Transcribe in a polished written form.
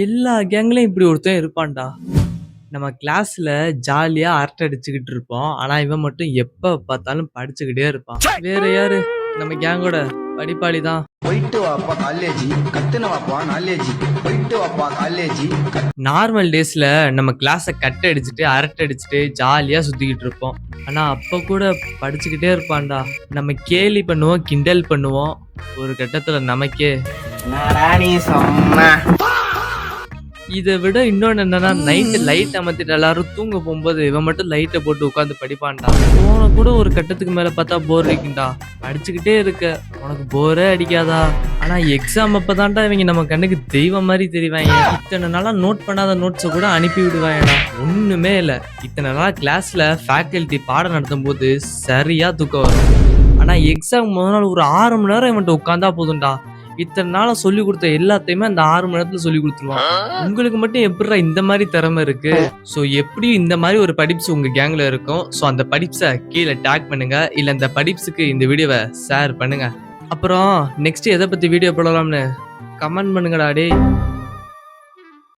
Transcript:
எல்லா கேங்லயும் இப்படி ஒருத்தன் இருப்பான்டா. நம்ம கிளாஸ்ல ஜாலியா அரட்டை அடிச்சுக்கிட்டு இருப்போம். ஆனா இவன் மட்டும் எப்ப பார்த்தாலும் படிச்சுக்கிட்டே இருப்பான். வேற யாரு? நம்ம கேங்கோட படிப்பாளி தான். போயிட்டு வாப்பா காலேஜி கத்துன வாப்பா நாலேஜி போயிட்டு வாப்பா காலேஜி. நார்மல் டேஸ்ல நம்ம கிளாஸை கட் அடிச்சுட்டு அரட்டை அடிச்சுட்டு ஜாலியா சுத்திக்கிட்டு இருப்போம். ஆனா அப்ப கூட படிச்சுக்கிட்டே இருப்பான்டா. நம்ம கேலி பண்ணுவோம், கிண்டல் பண்ணுவோம். ஒரு கட்டத்துல நமக்கே இதை விட இன்னொன்னு என்னன்னா, நைட்டு லைட் அமர்த்திட்டு எல்லாரும் தூங்க போகும்போது இவன் மட்டும் லைட்டை போட்டு உட்காந்து படிப்பான்டா. போன கூட ஒரு கட்டத்துக்கு மேல பார்த்தா போர் அடிக்கும்டா. படிச்சுக்கிட்டே இருக்க உனக்கு போரே அடிக்காதா? ஆனா எக்ஸாம் அப்பதான்டா இவங்க நம்ம கண்ணுக்கு தெய்வம் மாதிரி தெரிவாங்க. இத்தனை நாளா நோட் பண்ணாத நோட்ஸை கூட அனுப்பி விடுவாங்கடா. ஒண்ணுமே இல்லை. இத்தனை நாளா கிளாஸ்ல ஃபேக்கல்டி பாடம் நடத்தும் போது சரியா தூக்கம் வரும். ஆனா எக்ஸாம் முதல் நாள் ஒரு 6 மணி நேரம் இவன்ட்டு உட்காந்தா போதும்டா. இத்தனை நாளா சொல்லி கொடுத்த எல்லாத்தையுமே அந்த 6 மணி நேரத்துல சொல்லி கொடுத்துருவான். உங்களுக்கு மட்டும் எப்படிடா இந்த மாதிரி திறமை இருக்கு? ஸோ எப்படியும் இந்த மாதிரி ஒரு படிப்ஸ் உங்க கேங்ல இருக்கும். ஸோ அந்த படிப்ஸை கீழே டேக் பண்ணுங்க, இல்ல இந்த படிப்ஸுக்கு இந்த வீடியோவை ஷேர் பண்ணுங்க. அப்புறம் நெக்ஸ்ட் எதை பத்தி வீடியோ போடலாம்னு கமெண்ட் பண்ணுங்கடா டே.